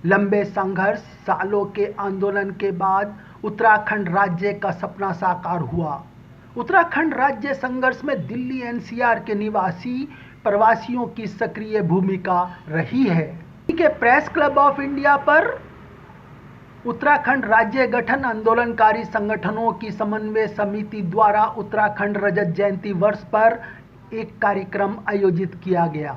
लंबे संघर्ष, सालों के आंदोलन के बाद उत्तराखंड राज्य का सपना साकार हुआ। उत्तराखंड राज्य संघर्ष में दिल्ली एनसीआर के निवासी प्रवासियों की सक्रिय भूमिका रही है। के प्रेस क्लब ऑफ इंडिया पर उत्तराखंड राज्य गठन आंदोलनकारी संगठनों की समन्वय समिति द्वारा उत्तराखंड रजत जयंती वर्ष पर एक कार्यक्रम आयोजित किया गया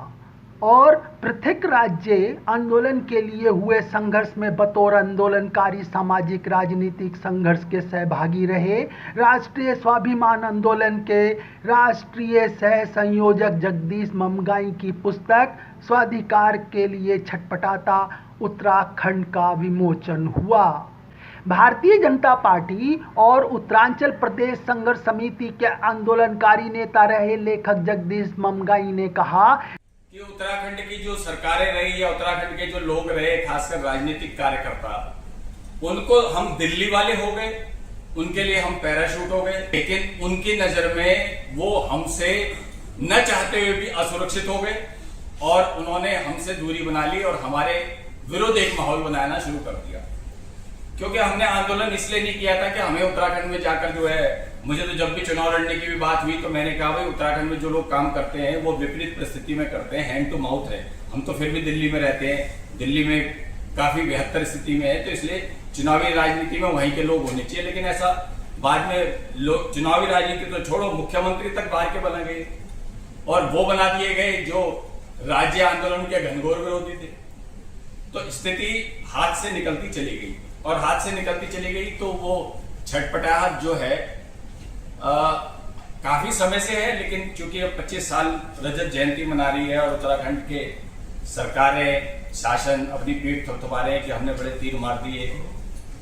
और पृथक राज्य आंदोलन के लिए हुए संघर्ष में बतौर आंदोलनकारी सामाजिक राजनीतिक संघर्ष के सहभागी रहे राष्ट्रीय स्वाभिमान आंदोलन के राष्ट्रीय सह संयोजक जगदीश ममगाई की पुस्तक स्वाधिकार के लिए छटपटाता उत्तराखंड का विमोचन हुआ। भारतीय जनता पार्टी और उत्तरांचल प्रदेश संघर्ष समिति के आंदोलनकारी नेता रहे लेखक जगदीश ममगाई ने कहा कि उत्तराखंड की जो सरकारें रही या उत्तराखंड के जो लोग रहे, खासकर राजनीतिक कार्यकर्ता, उनको हम दिल्ली वाले हो गए, उनके लिए हम पैराशूट हो गए, लेकिन उनकी नजर में वो हमसे न चाहते हुए भी असुरक्षित हो गए और उन्होंने हमसे दूरी बना ली और हमारे विरोध एक माहौल बनाना शुरू कर दिया। क्योंकि हमने आंदोलन इसलिए नहीं किया था कि हमें उत्तराखंड में जाकर जो है, मुझे तो जब भी चुनाव लड़ने की भी बात हुई तो मैंने कहा भाई उत्तराखंड में जो लोग काम करते हैं वो विपरीत परिस्थिति में करते हैं, हैंड टू माउथ है। हम तो फिर भी दिल्ली में रहते हैं, दिल्ली में काफी बेहतर स्थिति में है, तो इसलिए चुनावी राजनीति में वहीं के लोग होने चाहिए। लेकिन ऐसा बाद में लोग चुनावी राजनीति तो छोड़ो, मुख्यमंत्री तक बाहर के बना गए और वो बना दिए गए जो राज्य आंदोलन के घनघोर विरोधी थे। तो स्थिति हाथ से निकलती चली गई और हाथ से निकलती चली गई तो वो छटपटाहट जो है काफी समय से है। लेकिन चूंकि अब 25 साल रजत जयंती मना रही है और उत्तराखंड के सरकारें शासन अपनी पीठ थपथपा रहे हैं कि हमने बड़े तीर मार दिए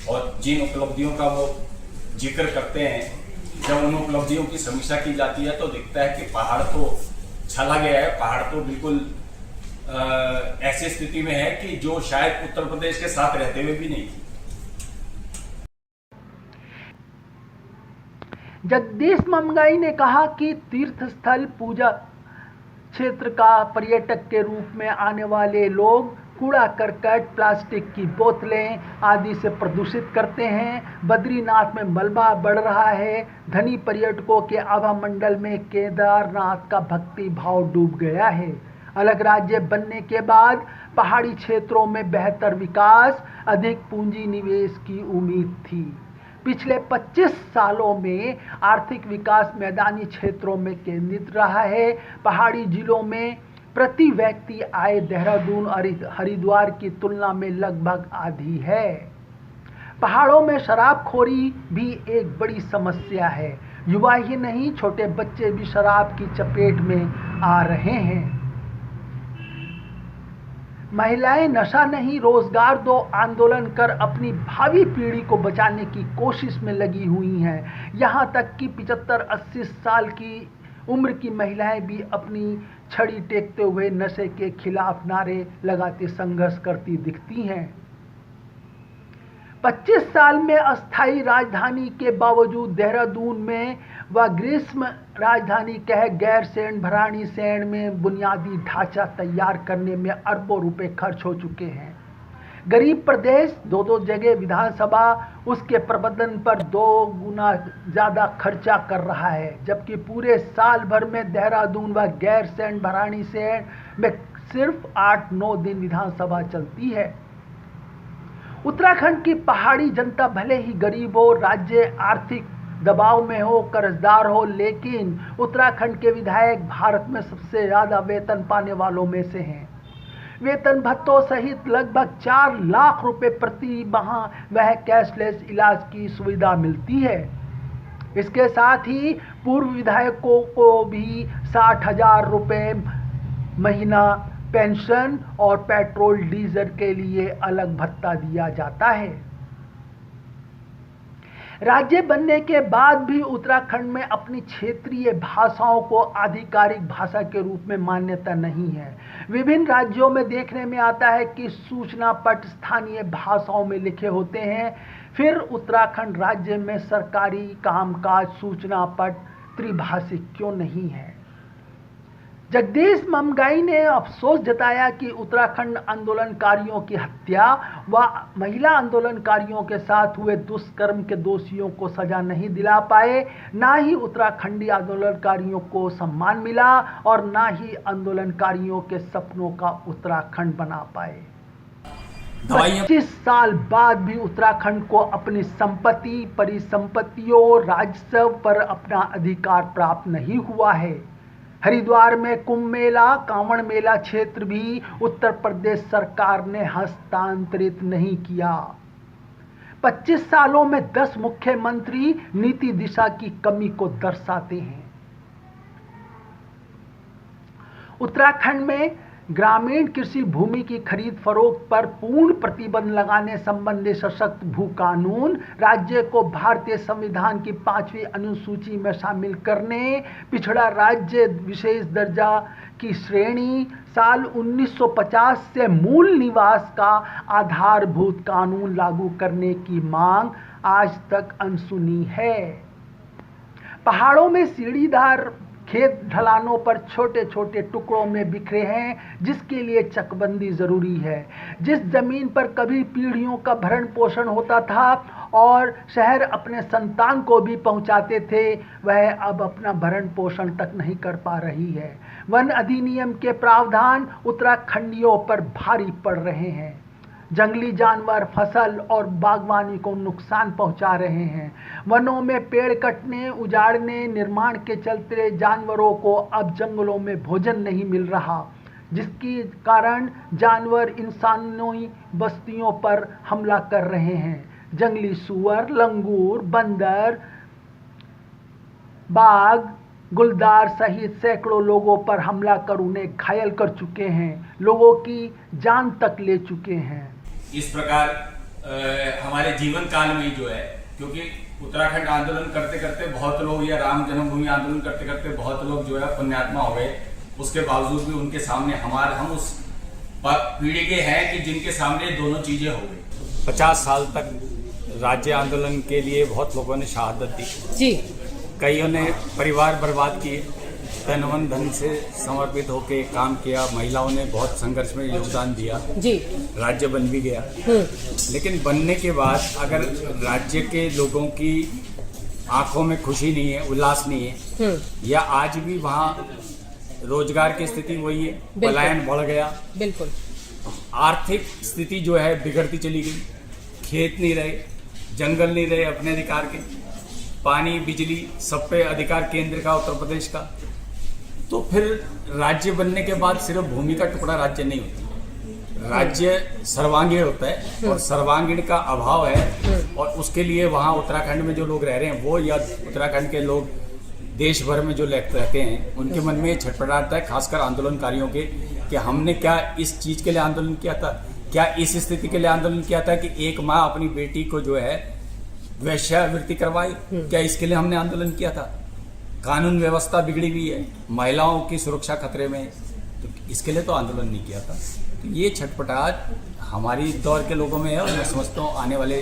और जिन उपलब्धियों का वो जिक्र करते हैं, जब उन उपलब्धियों की समीक्षा की जाती है तो दिखता है कि पहाड़ तो छला गया है, पहाड़ तो बिल्कुल ऐसी स्थिति में है कि जो शायद उत्तर प्रदेश के साथ रहते हुए भी नहीं थी। जगदीश ममगाई ने कहा कि तीर्थ स्थल पूजा क्षेत्र का पर्यटक के रूप में आने वाले लोग कूड़ा करकट, प्लास्टिक की बोतलें आदि से प्रदूषित करते हैं। बद्रीनाथ में मलबा बढ़ रहा है। धनी पर्यटकों के आवामंडल में केदारनाथ का भक्ति भाव डूब गया है। अलग राज्य बनने के बाद पहाड़ी क्षेत्रों में बेहतर विकास, अधिक पूंजी निवेश की उम्मीद थी। पिछले 25 सालों में आर्थिक विकास मैदानी क्षेत्रों में केंद्रित रहा है। पहाड़ी जिलों में प्रति व्यक्ति आय देहरादून और हरिद्वार की तुलना में लगभग आधी है। पहाड़ों में शराबखोरी भी एक बड़ी समस्या है। युवा ही नहीं, छोटे बच्चे भी शराब की चपेट में आ रहे हैं। महिलाएं नशा नहीं रोजगार दो आंदोलन कर अपनी भावी पीढ़ी को बचाने की कोशिश में लगी हुई हैं। यहां तक कि 75-80 साल की उम्र की महिलाएं भी अपनी छड़ी टेकते हुए नशे के खिलाफ नारे लगाते संघर्ष करती दिखती हैं। 25 साल में अस्थायी राजधानी के बावजूद देहरादून में व ग्रीष्म राजधानी कह गैर सैंड भराड़ी सैंड में बुनियादी ढांचा तैयार करने में अरबों रुपए खर्च हो चुके हैं। गरीब प्रदेश 2-2 जगह विधानसभा उसके प्रबंधन पर 2 गुना ज़्यादा खर्चा कर रहा है, जबकि पूरे साल भर में देहरादून व गैर सैंड भराड़ी सैंड में सिर्फ 8-9 दिन विधानसभा चलती है। उत्तराखंड की पहाड़ी जनता भले ही गरीब हो, राज्य आर्थिक दबाव में हो, कर्जदार हो, लेकिन उत्तराखंड के विधायक भारत में सबसे ज़्यादा वेतन पाने वालों में से हैं। वेतन भत्तों सहित लगभग 4 लाख रुपए प्रति माह वह कैशलेस इलाज की सुविधा मिलती है। इसके साथ ही पूर्व विधायकों को भी 60,000 रुपए महीना पेंशन और पेट्रोल डीजल के लिए अलग भत्ता दिया जाता है। राज्य बनने के बाद भी उत्तराखंड में अपनी क्षेत्रीय भाषाओं को आधिकारिक भाषा के रूप में मान्यता नहीं है। विभिन्न राज्यों में देखने में आता है कि सूचना पट स्थानीय भाषाओं में लिखे होते हैं, फिर उत्तराखंड राज्य में सरकारी कामकाज सूचना पट त्रिभाषिक क्यों नहीं है? जगदीश ममगाई ने अफसोस जताया कि उत्तराखंड आंदोलनकारियों की हत्या व महिला आंदोलनकारियों के साथ हुए दुष्कर्म के दोषियों को सजा नहीं दिला पाए, ना ही उत्तराखंडी आंदोलनकारियों को सम्मान मिला और ना ही आंदोलनकारियों के सपनों का उत्तराखंड बना पाए। 25 साल बाद भी उत्तराखंड को अपनी संपत्ति, परिसंपत्तियों, राजस्व पर अपना अधिकार प्राप्त नहीं हुआ है। हरिद्वार में कुंभ मेला, कांवड़ मेला क्षेत्र भी उत्तर प्रदेश सरकार ने हस्तांतरित नहीं किया। 25 सालों में 10 मुख्यमंत्री नीति दिशा की कमी को दर्शाते हैं। उत्तराखंड में ग्रामीण कृषि भूमि की खरीद फरोख्त पर पूर्ण प्रतिबंध लगाने संबंधी सशक्त भू कानून, राज्य को भारतीय संविधान की 5वीं अनुसूची में शामिल करने, पिछड़ा राज्य विशेष दर्जा की श्रेणी, साल 1950 से मूल निवास का आधारभूत कानून लागू करने की मांग आज तक अनसुनी है। पहाड़ों में सीढ़ीदार खेत ढलानों पर छोटे छोटे टुकड़ों में बिखरे हैं, जिसके लिए चकबंदी जरूरी है। जिस जमीन पर कभी पीढ़ियों का भरण पोषण होता था और शहर अपने संतान को भी पहुंचाते थे, वह अब अपना भरण पोषण तक नहीं कर पा रही है। वन अधिनियम के प्रावधान उत्तराखंडियों पर भारी पड़ रहे हैं। जंगली जानवर फसल और बागवानी को नुकसान पहुंचा रहे हैं। वनों में पेड़ कटने, उजाड़ने, निर्माण के चलते जानवरों को अब जंगलों में भोजन नहीं मिल रहा, जिसके कारण जानवर इंसानी बस्तियों पर हमला कर रहे हैं। जंगली सूअर, लंगूर, बंदर, बाघ, गुलदार सहित सैकड़ों लोगों पर हमला कर उन्हें घायल कर चुके हैं, लोगों की जान तक ले चुके हैं। इस प्रकार हमारे जीवन काल में जो है, क्योंकि उत्तराखंड आंदोलन करते करते बहुत लोग, या राम जन्मभूमि आंदोलन करते करते बहुत लोग जो है पुण्यात्मा हो गए, उसके बावजूद भी उनके सामने हम उस पीढ़ी के हैं कि जिनके सामने दोनों चीजें हो गई। 50 साल तक राज्य आंदोलन के लिए बहुत लोगों ने शहादत दी जी, कईयों ने परिवार बर्बाद किए, तन मन धन से समर्पित होकर काम किया, महिलाओं ने बहुत संघर्ष में योगदान दिया जी, राज्य बन भी गया। लेकिन बनने के बाद अगर राज्य के लोगों की आंखों में खुशी नहीं है, उल्लास नहीं है, या आज भी वहाँ रोजगार की स्थिति वही है, पलायन बढ़ गया, बिल्कुल आर्थिक स्थिति जो है बिगड़ती चली गई, खेत नहीं रहे, जंगल नहीं रहे अपने अधिकार के, पानी बिजली सब पे अधिकार केंद्र का, उत्तर प्रदेश का, तो फिर राज्य बनने के बाद सिर्फ भूमि का टुकड़ा राज्य नहीं होता, राज्य सर्वांगीण होता है, और सर्वांगीण का अभाव है। और उसके लिए वहाँ उत्तराखंड में जो लोग रह रहे हैं वो, या उत्तराखंड के लोग देश भर में जो रहते हैं, उनके मन में छटपटाता है, खासकर आंदोलनकारियों के, कि हमने क्या इस चीज के लिए आंदोलन किया था, क्या इस स्थिति के लिए आंदोलन किया था कि एक माँ अपनी बेटी को जो है वैश्यावृत्ति करवाई, क्या इसके लिए हमने आंदोलन किया था? कानून व्यवस्था बिगड़ी हुई है, महिलाओं की सुरक्षा खतरे में, तो इसके लिए तो आंदोलन नहीं किया था। तो ये छटपटाहट हमारी दौर के लोगों में है, और मैं समझता हूँ आने वाले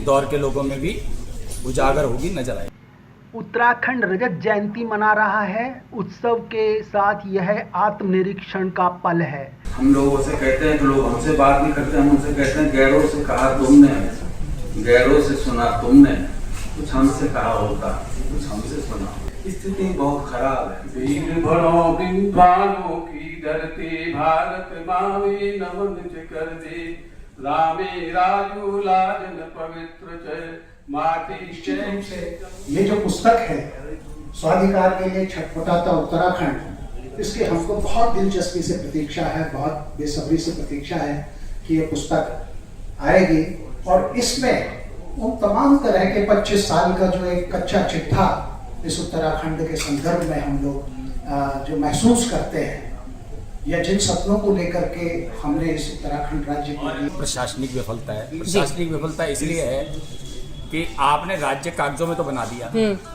दौर के लोगों में भी उजागर होगी, नजर आएगी। उत्तराखंड रजत जयंती मना रहा है। उत्सव के साथ यह आत्मनिरीक्षण का पल है। हम लोगों से कहते हैं कि लोग हमसे बात नहीं करते, हम उनसे कहते हैं गैरों से कहा तुमने, गैरों से सुना तुमने, कुछ हमसे कहा होता, कुछ हमसे सुना। स्थिति बहुत खराब है। वीर भरो विद्वानों की धरती, भारत मावे नमन कर दे, रामे राजू लाजन पवित्र चय माटी से। ये जो पुस्तक है स्वाधिकार के लिए छटपटाता उत्तराखंड, इसकी हमको बहुत दिलचस्पी से प्रतीक्षा है, बहुत बेसब्री से प्रतीक्षा है कि ये पुस्तक आएगी, और इसमें उन तमाम तरह के 25 साल का जो एक कच्चा चिट्ठा इस उत्तराखंड के संदर्भ में हम लोग जो महसूस करते हैं, या जिन सपनों को लेकर के हमने इस उत्तराखंड राज्य को, प्रशासनिक विफलता है। प्रशासनिक विफलता इसलिए है कि आपने राज्य कागजों में तो बना दिया,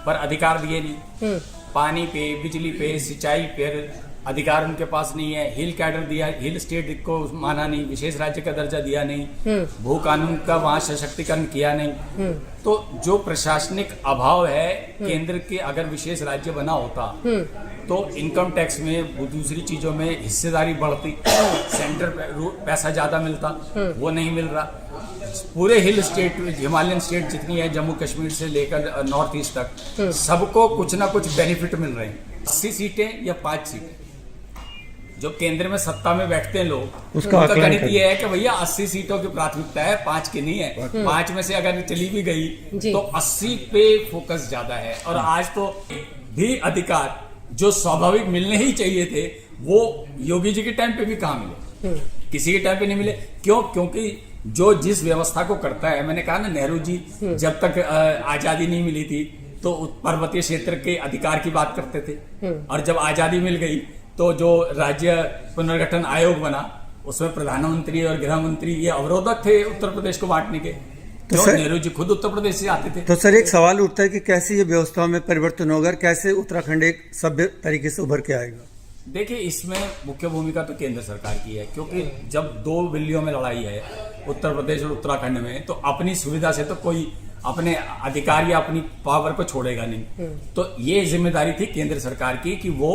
पर अधिकार दिए नहीं, पानी पे, बिजली पे, सिंचाई पे अधिकार उनके पास नहीं है, हिल कैडर दिया, हिल स्टेट को माना नहीं, विशेष राज्य का दर्जा दिया नहीं, भू कानून का वहाँ सशक्तिकरण किया नहीं। तो जो प्रशासनिक अभाव है, केंद्र के अगर विशेष राज्य बना होता तो इनकम टैक्स में दूसरी चीजों में हिस्सेदारी बढ़ती, सेंटर पैसा ज्यादा मिलता, वो नहीं मिल रहा। पूरे हिल स्टेट, हिमालयन स्टेट जितनी है, जम्मू कश्मीर से लेकर नॉर्थ ईस्ट तक, सबको कुछ ना कुछ बेनिफिट मिल रहे हैं। 80 सीटें या 5 सीटें, जो केंद्र में सत्ता में बैठते हैं लोग, उनका गणित ये है कि भैया 80 सीटों की प्राथमिकता है, 5 की नहीं है। 5 में से अगर चली भी गई तो 80 पे फोकस ज्यादा है। और आज तो भी अधिकार जो स्वाभाविक मिलने ही चाहिए थे, वो योगी जी के टाइम पे भी कहाँ मिले, किसी के टाइम पे नहीं मिले। क्यों? क्योंकि जो जिस व्यवस्था को करता है, मैंने कहा ना, नेहरू जी जब तक आजादी नहीं मिली थी तो पर्वतीय क्षेत्र के अधिकार की बात करते थे, और जब आजादी मिल गई तो जो राज्य पुनर्गठन आयोग बना, उसमें प्रधानमंत्री और गृह मंत्री ये अवरोधक थे उत्तर प्रदेश को बांटने के। तो नेहरू जी खुद उत्तर प्रदेश से आते थे। तो सर, एक सवाल उठता है कि कैसे ये व्यवस्था में परिवर्तन होगा, कैसे उत्तराखंड एक सभ्य तरीके से उभर के आएगा? देखिए, इसमें मुख्य भूमिका तो केंद्र सरकार की है, क्योंकि जब 2 बिल्लियों में लड़ाई है उत्तर प्रदेश और उत्तराखंड में, तो अपनी सुविधा से तो कोई अपने अधिकार या अपनी पावर को छोड़ेगा नहीं। तो ये जिम्मेदारी थी केंद्र सरकार की कि वो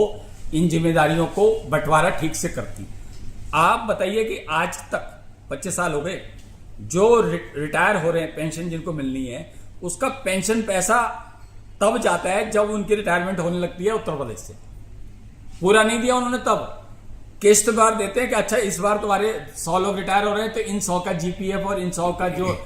इन जिम्मेदारियों को बंटवारा ठीक से करती। आप बताइए कि आज तक 25 साल हो गए, जो रिटायर हो रहे हैं, पेंशन जिनको मिलनी है, उसका पेंशन पैसा तब जाता है जब उनकी रिटायरमेंट होने लगती है उत्तर प्रदेश से। पूरा नहीं दिया उन्होंने, तब किस्त बार देते हैं कि अच्छा इस बार तुम्हारे 100 लोग रिटायर हो रहे हैं, तो इन 100 का जीपीएफ और इन 100 का जो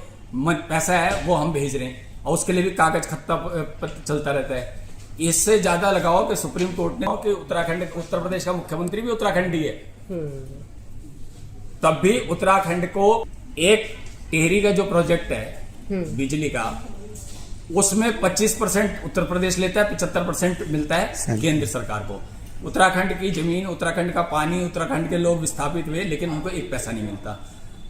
पैसा है वो हम भेज रहे हैं, और उसके लिए भी कागज खत्ता चलता रहता है। इससे ज्यादा लगाओ कि सुप्रीम कोर्ट ने कि उत्तर प्रदेश का मुख्यमंत्री भी उत्तराखंडी है, तब भी उत्तराखंड को एक टिहरी का जो प्रोजेक्ट है बिजली का, उसमें 25% उत्तर प्रदेश लेता है, 75% मिलता है केंद्र सरकार को। उत्तराखंड की जमीन, उत्तराखंड का पानी, उत्तराखंड के लोग विस्थापित हुए, लेकिन उनको एक पैसा नहीं मिलता।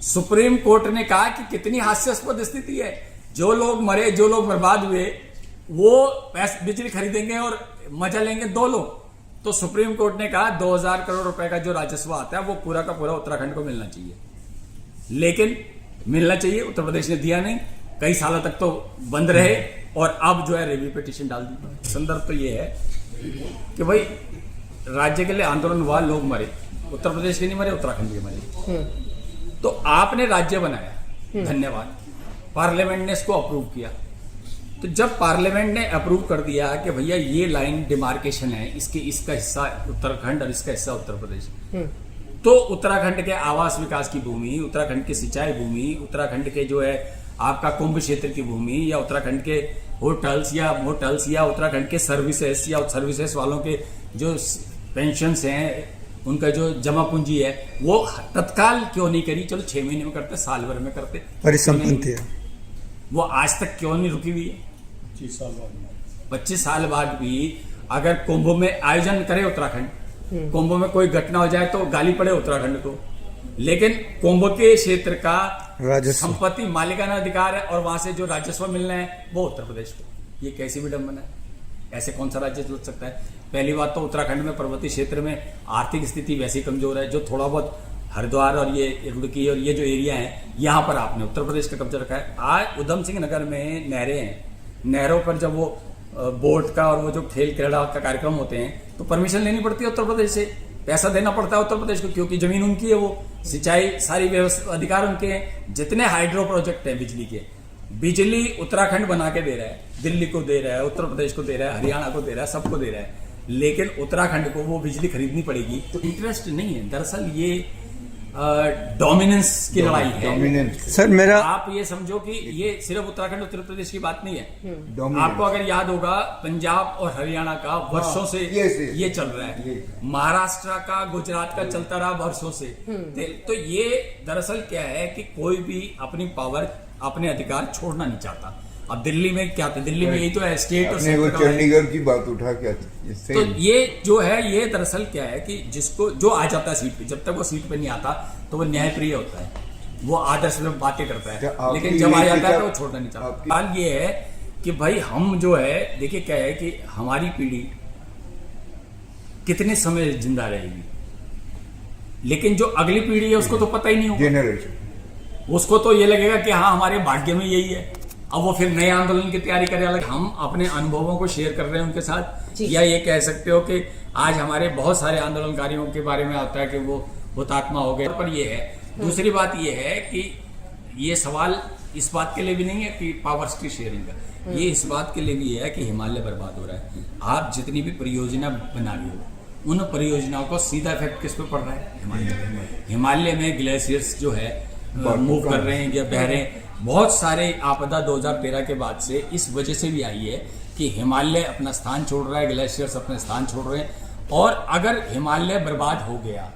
सुप्रीम कोर्ट ने कहा कि कितनी हास्यास्पद स्थिति है, जो लोग मरे, जो लोग बर्बाद हुए, वो बिजली खरीदेंगे और मजा लेंगे 2 लोग। तो सुप्रीम कोर्ट ने कहा 2000 करोड़ रुपए का जो राजस्व आता है वो पूरा का पूरा उत्तराखंड को मिलना चाहिए, लेकिन मिलना चाहिए, उत्तर प्रदेश ने दिया नहीं। कई सालों तक तो बंद रहे, और अब जो है रिव्यू पिटीशन डाल दी। संदर्भ तो ये है कि भाई राज्य के लिए आंदोलन हुआ, लोग मरे, उत्तर प्रदेश के नहीं मरे, उत्तराखंड के मरे। तो आपने राज्य बनाया, धन्यवाद, पार्लियामेंट ने इसको अप्रूव किया। तो जब पार्लियामेंट ने अप्रूव कर दिया कि भैया ये लाइन डिमार्केशन है, इसका हिस्सा उत्तराखंड और इसका हिस्सा उत्तर प्रदेश, तो उत्तराखंड के आवास विकास की भूमि, उत्तराखंड की सिंचाई भूमि, उत्तराखंड के जो है आपका कुंभ क्षेत्र की भूमि, या उत्तराखंड के होटल्स या मोटल्स, या उत्तराखंड के सर्विसेज, या सर्विसेज वालों के जो पेंशन्स हैं, उनका जो जमा पूंजी है, वो तत्काल क्यों नहीं करी? चलो 6 महीने में करते, साल भर में करते, परिसंपत्ति है वो आज तक क्यों नहीं रुकी हुई है? 25 साल बाद भी अगर कुंभ में आयोजन करे उत्तराखंड, कुंभ में कोई घटना हो जाए तो गाली पड़े उत्तराखंड को, लेकिन कुंभ के क्षेत्र का संपत्ति मालिकाना अधिकार है और वहां से जो राजस्व मिलना है वो उत्तर प्रदेश को। ये कैसी विडंबना है? ऐसे कौन सा राज्य चल सकता है? पहली बात तो उत्तराखंड में पर्वतीय क्षेत्र में आर्थिक स्थिति वैसी कमजोर है, जो थोड़ा बहुत हरिद्वार और ये रुड़की और ये जो एरिया है, यहाँ पर आपने उत्तर प्रदेश का कब्जा रखा है। आज उधम सिंह नगर में नहरें हैं, नहरों पर जब वो बोट का और वो जो खेल क्रीड़ा का कार्यक्रम होते हैं तो परमिशन लेनी पड़ती है उत्तर प्रदेश से, पैसा देना पड़ता है उत्तर प्रदेश को, क्योंकि जमीन उनकी है, वो सिंचाई सारी व्यवस्था अधिकार उनके हैं। जितने हाइड्रो प्रोजेक्ट हैं बिजली के, बिजली उत्तराखंड बना के दे रहा है, दिल्ली को दे रहा है, उत्तर प्रदेश को दे रहा है, हरियाणा को दे रहा है, सबको दे रहा है, लेकिन उत्तराखंड को वो बिजली खरीदनी पड़ेगी। तो इंटरेस्ट नहीं है, दरअसल ये डोमिनेंस की लड़ाई है। सर मेरा, आप ये समझो कि ये सिर्फ उत्तराखंड उत्तर प्रदेश की बात नहीं है। आपको अगर याद होगा, पंजाब और हरियाणा का वर्षों से ये चल रहा है, महाराष्ट्र का, गुजरात का चलता रहा वर्षों से। तो ये दरअसल क्या है कि कोई भी अपनी पावर, अपने अधिकार छोड़ना नहीं चाहता। अब दिल्ली में क्या था? दिल्ली में यही तो है, स्टेट और चंडीगढ़ की बात उठा के, तो ये जो है, ये दरअसल क्या है कि जिसको जो आ जाता है सीट पे, जब तक वो सीट पे नहीं आता तो वो न्यायप्रिय होता है, वो आदर्श में बातें करता है, लेकिन जब आ जाता है तो वो छोड़ना नहीं चाहता। सवाल ये है कि भाई हम जो है, देखिए क्या है कि हमारी पीढ़ी कितने समय जिंदा रहेगी, लेकिन जो अगली पीढ़ी है उसको तो पता ही नहीं होगा, जेनरेशन, उसको तो ये लगेगा कि हाँ हमारे भाग्य में यही है। अब वो फिर नए आंदोलन की तैयारी करे। अलग हम अपने अनुभवों को शेयर कर रहे हैं उनके साथ, या ये कह सकते हो कि आज हमारे बहुत सारे आंदोलनकारियों के बारे में आता है कि वो हुतात्मा हो गए। पर ये है, दूसरी बात ये है कि ये सवाल इस बात के लिए भी नहीं है कि पावर शेयरिंग का, ये इस बात के लिए भी है कि हिमालय बर्बाद हो रहा है। आप जितनी भी परियोजना बना रही हो, उन परियोजनाओं को सीधा इफेक्ट किस पे पड़ रहा है? हिमालय में ग्लेशियर्स जो है मूव कर रहे हैं या बह रहे हैं। बहुत सारे आपदा 2013 के बाद से इस वजह से भी आई है कि हिमालय अपना स्थान छोड़ रहा है, ग्लेशियर्स अपने स्थान छोड़ रहे हैं। और अगर हिमालय बर्बाद हो गया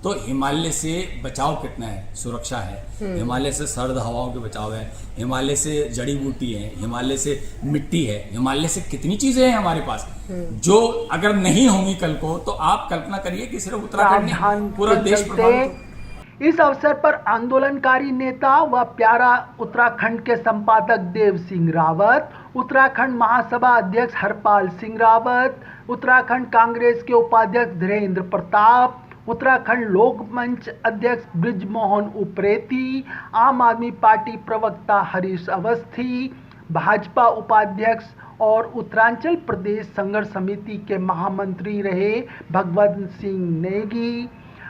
तो हिमालय से बचाव कितना है? सुरक्षा है, हिमालय से सर्द हवाओं के बचाव है, हिमालय से जड़ी बूटी है, हिमालय से मिट्टी है, हिमालय से कितनी चीजें हैं हमारे पास जो अगर नहीं होंगी कल को, तो आप कल्पना करिए कि सिर्फ उत्तराखंड नहीं, पूरा देश प्रभावित। इस अवसर पर आंदोलनकारी नेता व प्यारा उत्तराखंड के संपादक देव सिंह रावत, उत्तराखंड महासभा अध्यक्ष हरपाल सिंह रावत, उत्तराखंड कांग्रेस के उपाध्यक्ष धीरेन्द्र प्रताप, उत्तराखंड लोक मंच अध्यक्ष ब्रिजमोहन उप्रेती, आम आदमी पार्टी प्रवक्ता हरीश अवस्थी, भाजपा उपाध्यक्ष और उत्तरांचल प्रदेश संघर्ष समिति के महामंत्री रहे भगवंत सिंह नेगी,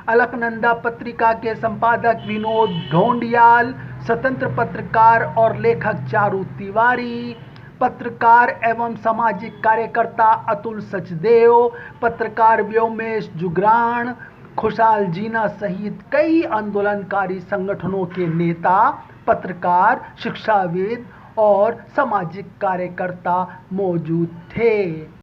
अलकनंदा पत्रिका के संपादक विनोद ढोंडियाल, स्वतंत्र पत्रकार और लेखक चारू तिवारी, पत्रकार एवं सामाजिक कार्यकर्ता अतुल सचदेव, पत्रकार व्योमेश जुगरान, खुशहाल जीना सहित कई आंदोलनकारी संगठनों के नेता, पत्रकार, शिक्षाविद और सामाजिक कार्यकर्ता मौजूद थे।